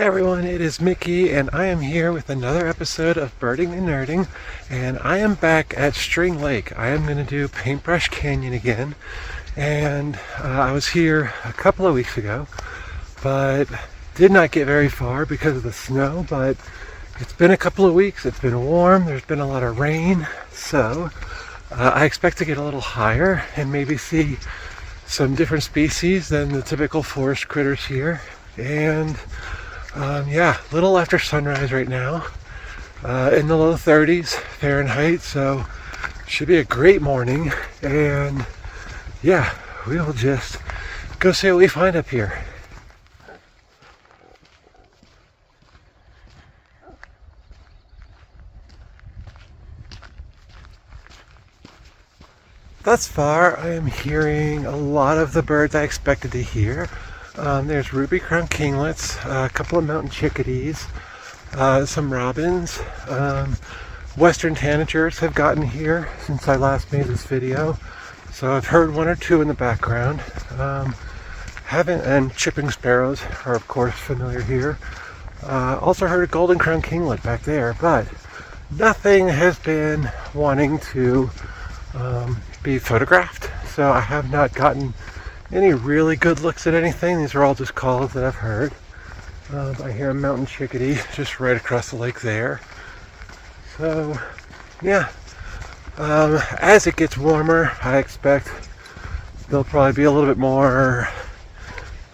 Hey everyone, it is Mickey and I am here with another episode of Birding and Nerding, and I am back at String Lake. I am going to do Paintbrush Canyon again, and I was here a couple of weeks ago, but did not get very far because of the snow, but it's been a couple of weeks, it's been warm, there's been a lot of rain, so I expect to get a little higher and maybe see some different species than the typical forest critters here. And yeah, a little after sunrise right now, in the low 30s Fahrenheit, so should be a great morning. And yeah, we will just go see what we find up here. Thus far, I am hearing a lot of the birds I expected to hear. There's ruby-crowned kinglets, a couple of mountain chickadees, some robins. Western tanagers have gotten here since I last made this video, so I've heard one or two in the background. And chipping sparrows are of course familiar here. Also heard a golden-crowned kinglet back there, but nothing has been wanting to be photographed, so I have not gotten any really good looks at anything. These are all just calls that I've heard. I hear a mountain chickadee just right across the lake there. So yeah, as it gets warmer, I expect they'll probably be a little bit more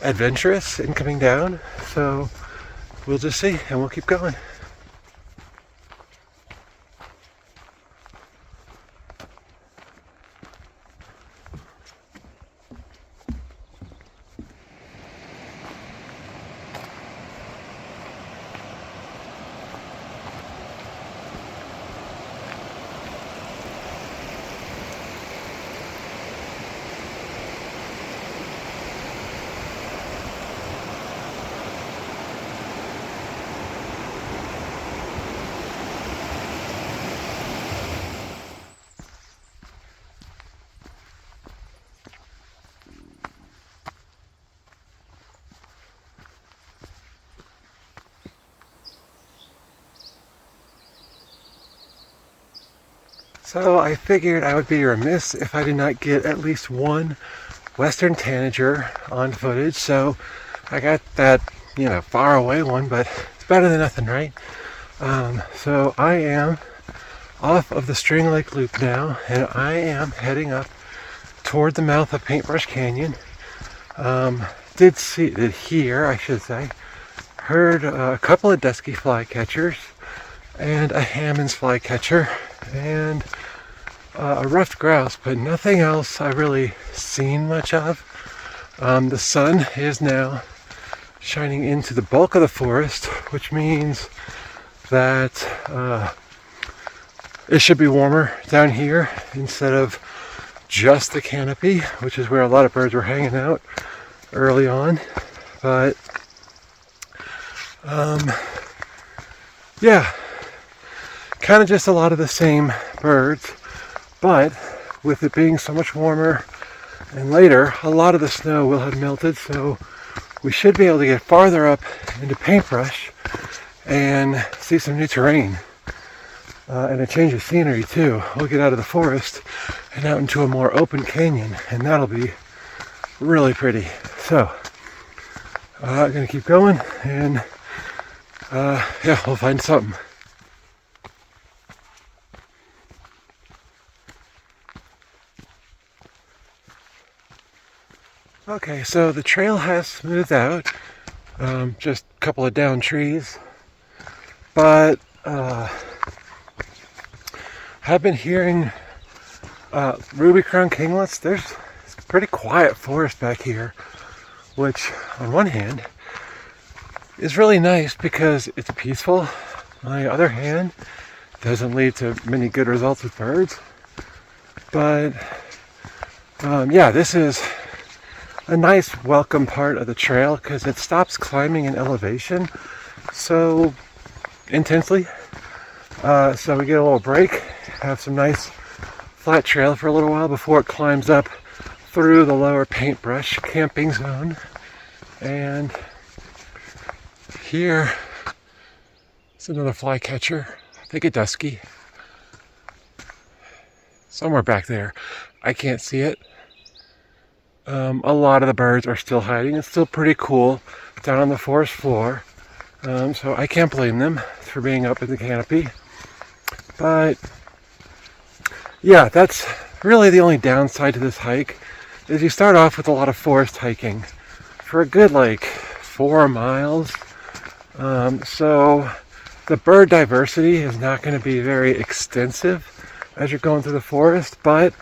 adventurous in coming down. So we'll just see, and we'll keep going. So I figured I would be remiss if I did not get at least one Western tanager on footage. So I got that, far away one, but it's better than nothing, right? So I am off of the String Lake Loop now, and I am heading up toward the mouth of Paintbrush Canyon. Did hear, I should say, heard a couple of dusky flycatchers and a Hammond's flycatcher and a ruffed grouse, but nothing else I really seen much of. The sun is now shining into the bulk of the forest, which means that it should be warmer down here instead of just the canopy, which is where a lot of birds were hanging out early on. But yeah, kind of just a lot of the same birds, but with it being so much warmer and later, a lot of the snow will have melted, so we should be able to get farther up into Paintbrush and see some new terrain and a change of scenery too. We'll get out of the forest and out into a more open canyon, and that'll be really pretty. So I'm gonna keep going, and yeah, we'll find something. Okay, so the trail has smoothed out, just a couple of down trees, but I've been hearing ruby-crowned kinglets. There's a pretty quiet forest back here, which on one hand is really nice because it's peaceful. On the other hand, doesn't lead to many good results with birds. But yeah, this is a nice welcome part of the trail because it stops climbing in elevation so intensely. So we get a little break, have some nice flat trail for a little while before it climbs up through the lower Paintbrush camping zone. And here is another flycatcher. I think a dusky. Somewhere back there. I can't see it. A lot of the birds are still hiding. It's still pretty cool down on the forest floor. So I can't blame them for being up in the canopy. But yeah, that's really the only downside to this hike, is you start off with a lot of forest hiking for a good 4 miles. So the bird diversity is not going to be very extensive as you're going through the forest, but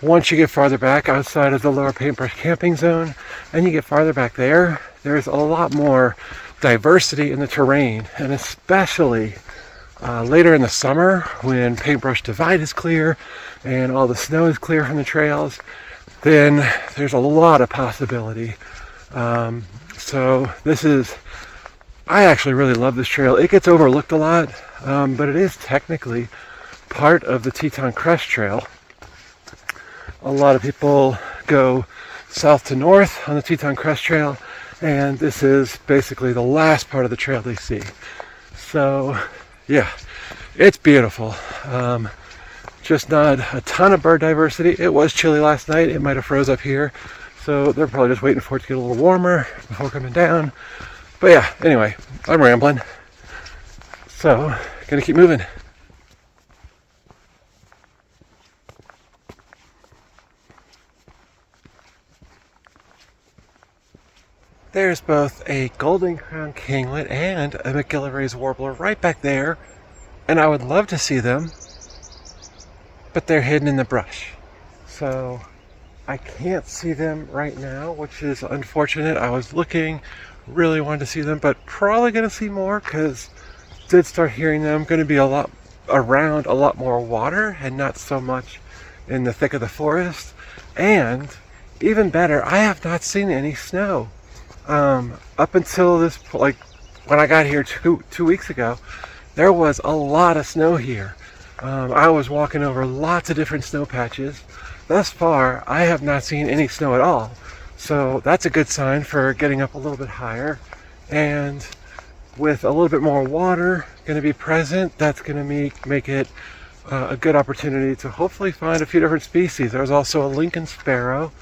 once you get farther back outside of the lower Paintbrush camping zone and you get farther back there, there's a lot more diversity in the terrain, and especially later in the summer when Paintbrush Divide is clear and all the snow is clear from the trails, then there's a lot of possibility. So I actually really love this trail. It gets overlooked a lot, but it is technically part of the Teton Crest Trail. A lot of people go south to north on the Teton Crest Trail, and this is basically the last part of the trail they see. So yeah, it's beautiful. Just not a ton of bird diversity. It was chilly last night. It might have froze up here, so they're probably just waiting for it to get a little warmer before coming down. But yeah, anyway, I'm rambling, so gonna keep moving. There's both a golden crowned kinglet and a McGillivray's warbler right back there, and I would love to see them, but they're hidden in the brush. So I can't see them right now, which is unfortunate. I was looking, really wanted to see them, but probably going to see more because did start hearing them. Going to be around a lot more water and not so much in the thick of the forest. And even better, I have not seen any snow. Up until this, when I got here two weeks ago, there was a lot of snow here. I was walking over lots of different snow patches. Thus far, I have not seen any snow at all. So that's a good sign for getting up a little bit higher. And with a little bit more water going to be present, that's going to make it a good opportunity to hopefully find a few different species. There's also a Lincoln sparrow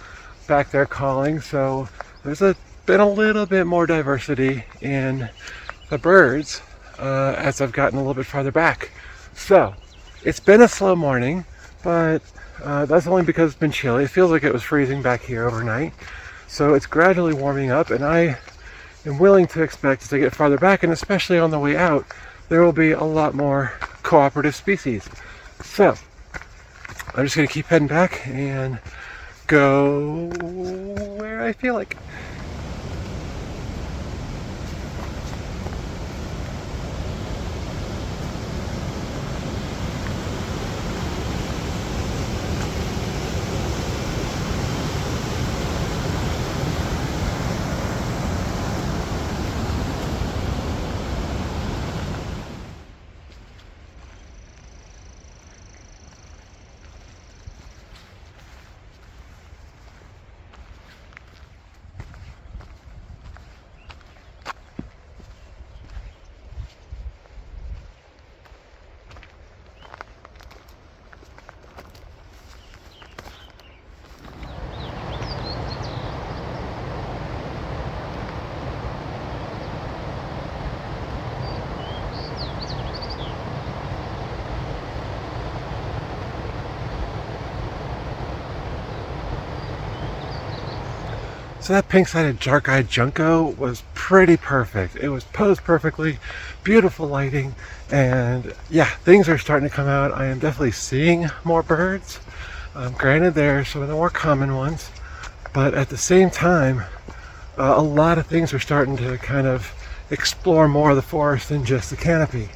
back there calling, so there's been a little bit more diversity in the birds as I've gotten a little bit farther back. So it's been a slow morning, but that's only because it's been chilly. It feels like it was freezing back here overnight. So it's gradually warming up, and I am willing to expect as I get farther back, and especially on the way out, there will be a lot more cooperative species. So I'm just going to keep heading back and go where I feel like. So that pink-sided dark-eyed junco was pretty perfect. It was posed perfectly, beautiful lighting, and yeah, things are starting to come out. I am definitely seeing more birds. Granted, they're some of the more common ones, but at the same time, a lot of things are starting to kind of explore more of the forest than just the canopy.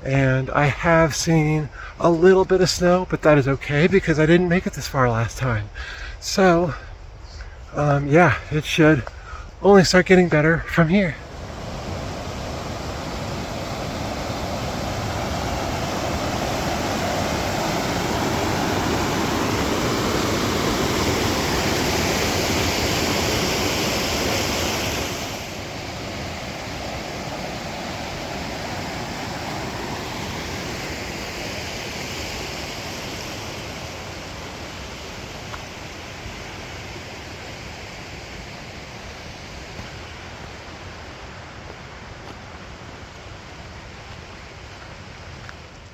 And I have seen a little bit of snow, but that is okay because I didn't make it this far last time. So yeah, it should only start getting better from here.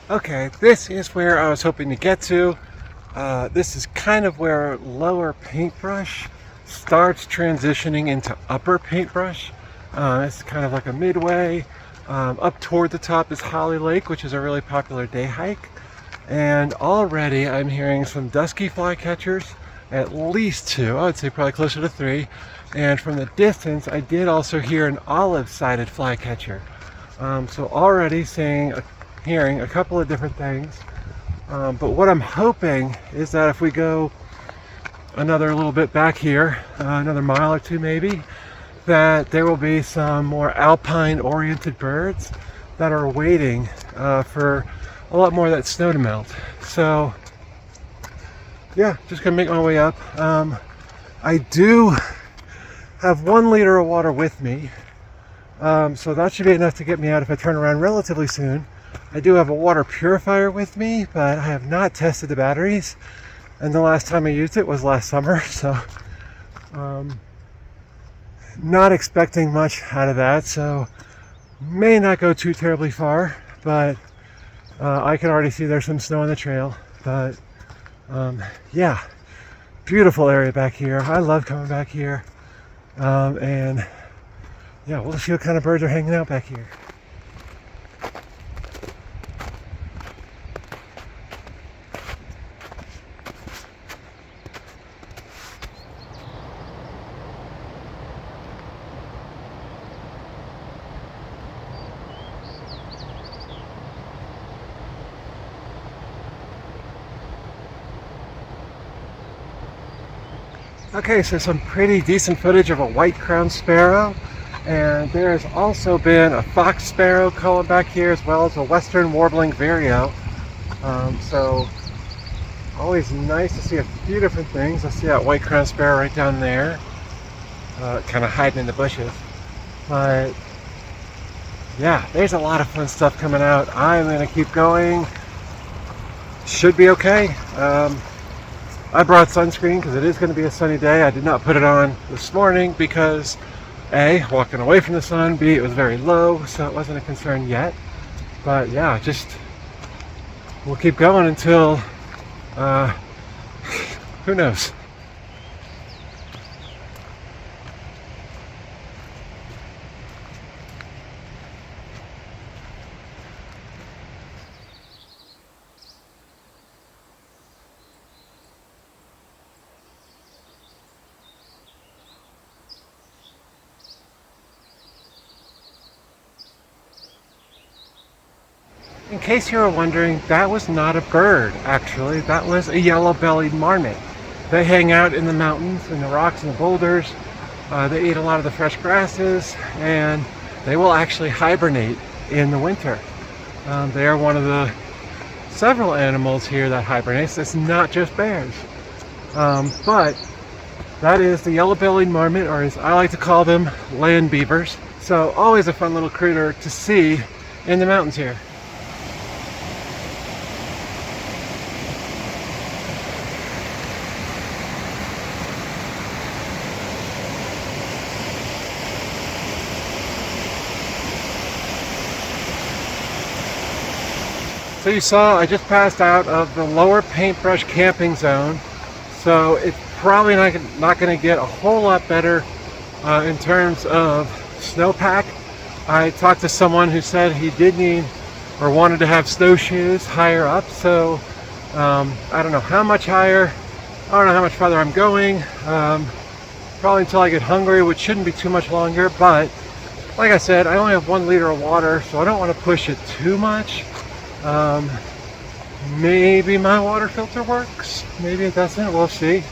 Okay, this is where I was hoping to get to. This is kind of where lower paintbrush starts transitioning into upper paintbrush. It's kind of like a midway. Up toward the top is Holly Lake, which is a really popular day hike. And already I'm hearing some dusky flycatchers, at least 2, I would say probably closer to 3. And from the distance, I did also hear an olive-sided flycatcher. So already hearing a couple of different things. But what I'm hoping is that if we go another little bit back here, another mile or 2 maybe, that there will be some more alpine-oriented birds that are waiting for a lot more of that snow to melt. So yeah, just gonna make my way up. I do have 1 liter of water with me, so that should be enough to get me out if I turn around relatively soon. I do have a water purifier with me, but I have not tested the batteries, and the last time I used it was last summer, so not expecting much out of that, so may not go too terribly far, but I can already see there's some snow on the trail. But yeah, beautiful area back here. I love coming back here, and yeah, we'll see what kind of birds are hanging out back here. Okay, so some pretty decent footage of a white-crowned sparrow, and there's also been a fox sparrow calling back here, as well as a western warbling vireo. So always nice to see a few different things. I see that white-crowned sparrow right down there, kind of hiding in the bushes. But yeah, there's a lot of fun stuff coming out. I'm gonna keep going. Should be okay. I brought sunscreen because it is going to be a sunny day. I did not put it on this morning because A, walking away from the sun, B, it was very low, so it wasn't a concern yet. But yeah, just we'll keep going until who knows. In case you were wondering, that was not a bird, actually. That was a yellow-bellied marmot. They hang out in the mountains, in the rocks and the boulders. They eat a lot of the fresh grasses, and they will actually hibernate in the winter. They are one of the several animals here that hibernates. It's not just bears. But that is the yellow-bellied marmot, or as I like to call them, land beavers. So always a fun little critter to see in the mountains here. So you saw I just passed out of the lower paintbrush camping zone, so it's probably not going to get a whole lot better in terms of snowpack. I talked to someone who said he did need or wanted to have snowshoes higher up, so I don't know how much higher, I don't know how much farther I'm going, probably until I get hungry, which shouldn't be too much longer. But like I said, I only have 1 liter of water, so I don't want to push it too much. Maybe my water filter works, maybe it doesn't, we'll see.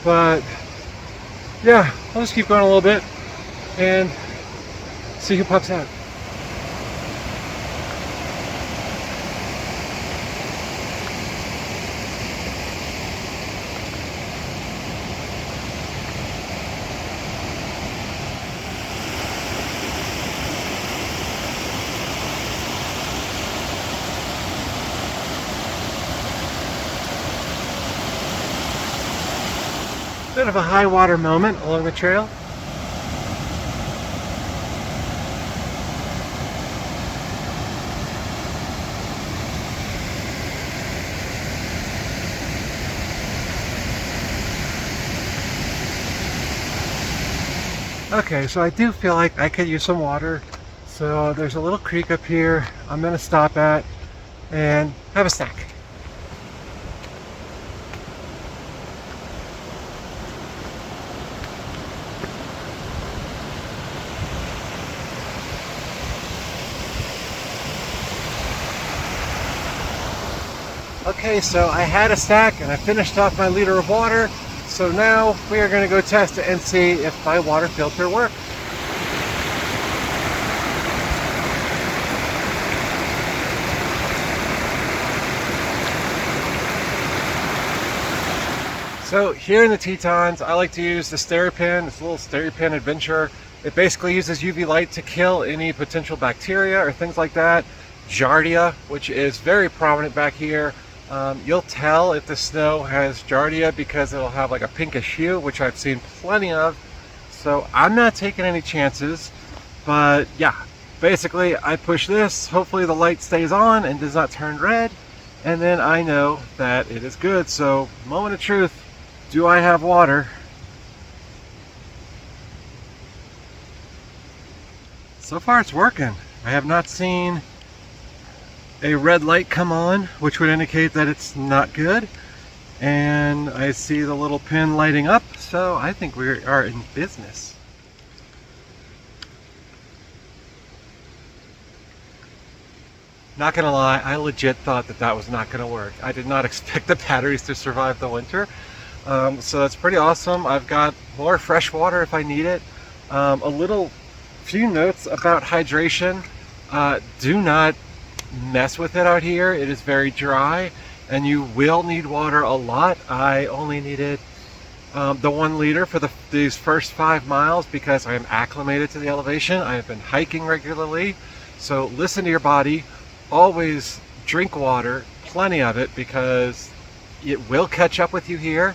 But yeah, I'll just keep going a little bit and see who pops out. Bit of a high water moment along the trail. Okay, so I do feel like I could use some water. So there's a little creek up here I'm gonna stop at and have a snack. Okay, so I had a snack and I finished off my liter of water. So now we are going to go test it and see if my water filter works. So here in the Tetons, I like to use the SteriPen. It's a little SteriPen Adventure. It basically uses UV light to kill any potential bacteria or things like that. Giardia, which is very prominent back here. You'll tell if the snow has Giardia because it'll have like a pinkish hue, which I've seen plenty of. So I'm not taking any chances, but yeah, basically I push this, hopefully the light stays on and does not turn red, and then I know that it is good. So moment of truth, do I have water? So far it's working. I have not seen a red light come on, which would indicate that it's not good, and I see the little pin lighting up, so I think we are in business. Not gonna lie, I legit thought that that was not gonna work. I did not expect the batteries to survive the winter, so that's pretty awesome. I've got more fresh water if I need it. A few notes about hydration. Do not mess with it out here. It is very dry and you will need water a lot. I only needed the 1 liter for these first 5 miles because I am acclimated to the elevation. I have been hiking regularly, so listen to your body. Always drink water, plenty of it, because it will catch up with you here.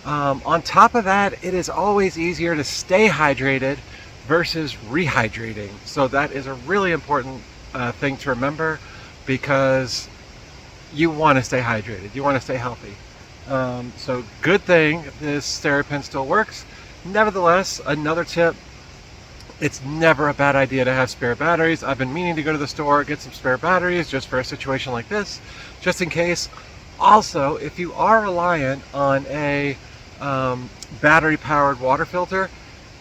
On top of that, it is always easier to stay hydrated versus rehydrating, so that is a really important thing to remember, because you want to stay hydrated, you want to stay healthy. So good thing this SteriPen still works. Nevertheless, another tip, it's never a bad idea to have spare batteries. I've been meaning to go to the store, get some spare batteries just for a situation like this, just in case. Also, if you are reliant on a battery powered water filter,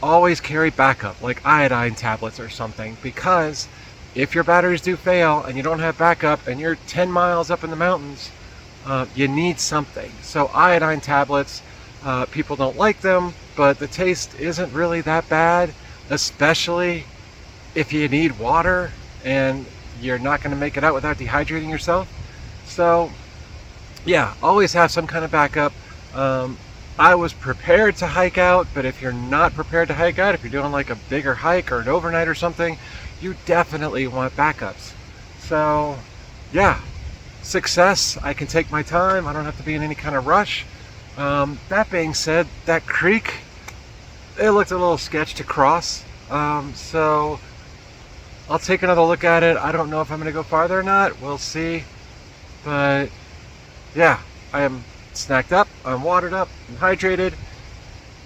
always carry backup, like iodine tablets or something, because if your batteries do fail and you don't have backup and you're 10 miles up in the mountains, you need something. So iodine tablets, people don't like them, but the taste isn't really that bad, especially if you need water and you're not going to make it out without dehydrating yourself. So yeah, always have some kind of backup. I was prepared to hike out, but if you're not prepared to hike out, if you're doing like a bigger hike or an overnight or something, you definitely want backups. So yeah, success. I can take my time. I don't have to be in any kind of rush. That being said, that creek, it looked a little sketch to cross. So I'll take another look at it. I don't know if I'm going to go farther or not. We'll see. But yeah, I am snacked up, I'm watered up, I'm hydrated.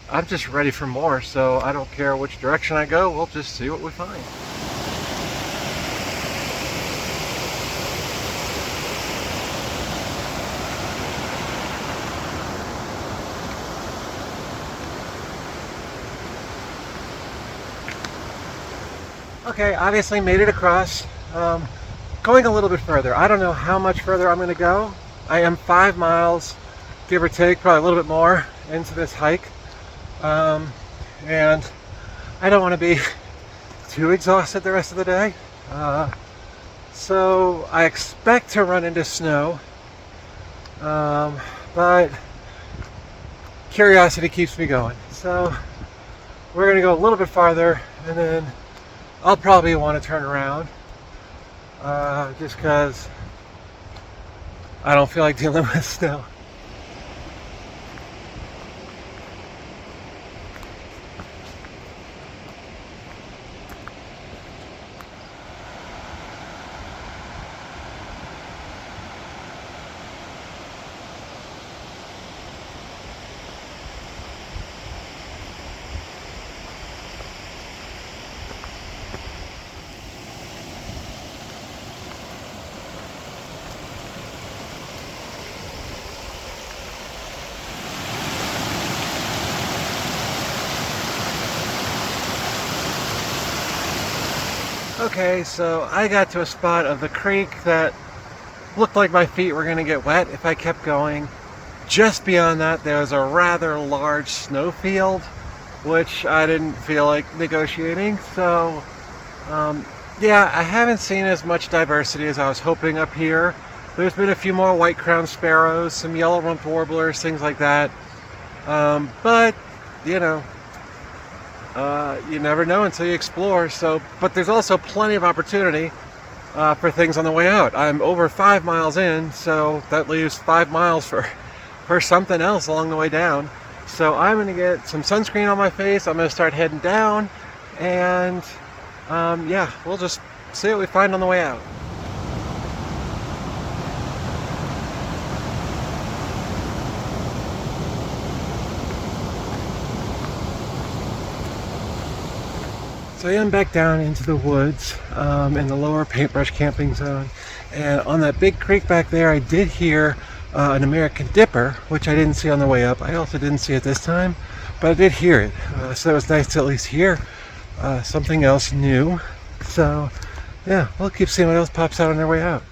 I'm just ready for more, so I don't care which direction I go. We'll just see what we find. Okay, obviously made it across. Going a little bit further. I don't know how much further I'm going to go. I am 5 miles, give or take, probably a little bit more into this hike. And I don't want to be too exhausted the rest of the day. So I expect to run into snow. But curiosity keeps me going. So we're going to go a little bit farther, and then I'll probably want to turn around, just because I don't feel like dealing with snow. Okay, so I got to a spot of the creek that looked like my feet were going to get wet if I kept going. Just beyond that, there was a rather large snowfield, which I didn't feel like negotiating. So, yeah, I haven't seen as much diversity as I was hoping up here. There's been a few more white-crowned sparrows, some yellow-rumped warblers, things like that. But, you know, you never know until you explore. So, but there's also plenty of opportunity for things on the way out. I'm over 5 miles in, so that leaves 5 miles for something else along the way down. So I'm going to get some sunscreen on my face. I'm going to start heading down, and yeah, we'll just see what we find on the way out. So I am back down into the woods in the lower Paintbrush camping zone, and on that big creek back there I did hear an American dipper, which I didn't see on the way up. I also didn't see it this time, but I did hear it, so it was nice to at least hear something else new. So yeah, we'll keep seeing what else pops out on their way out.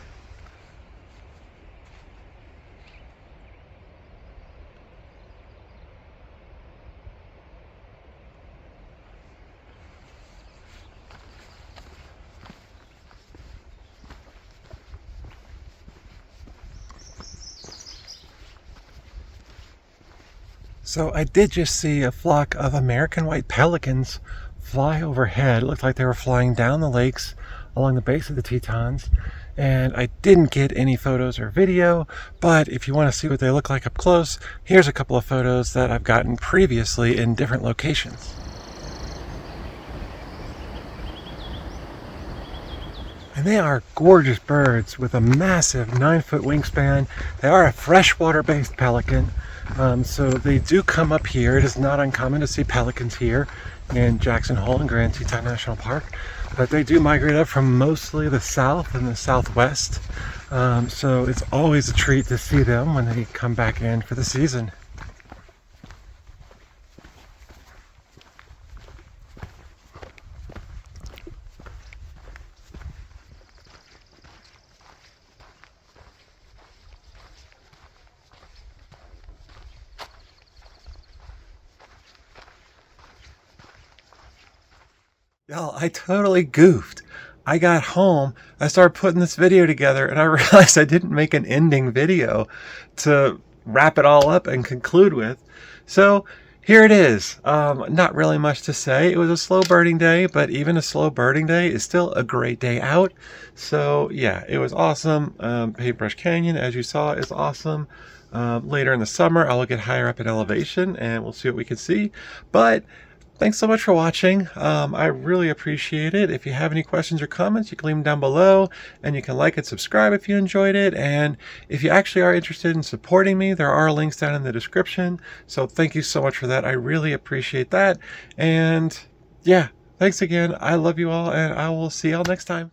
So I did just see a flock of American white pelicans fly overhead. It looked like they were flying down the lakes along the base of the Tetons. And I didn't get any photos or video, but if you want to see what they look like up close, here's a couple of photos that I've gotten previously in different locations. And they are gorgeous birds with a massive 9-foot wingspan. They are a freshwater-based pelican, so they do come up here. It is not uncommon to see pelicans here in Jackson Hole and Grand Teton National Park, but they do migrate up from mostly the south and the southwest. So it's always a treat to see them when they come back in for the season. Y'all, I totally goofed. I got home, I started putting this video together, and I realized I didn't make an ending video to wrap it all up and conclude with. So here it is. Not really much to say. It was a slow birding day, but even a slow birding day is still a great day out. So yeah, it was awesome. Paintbrush Canyon, as you saw, is awesome. Later in the summer, I'll get higher up in elevation and we'll see what we can see. But thanks so much for watching. I really appreciate it. If you have any questions or comments, you can leave them down below, and you can like and subscribe if you enjoyed it. And if you actually are interested in supporting me, there are links down in the description. So thank you so much for that. I really appreciate that. And yeah, thanks again. I love you all, and I will see y'all next time.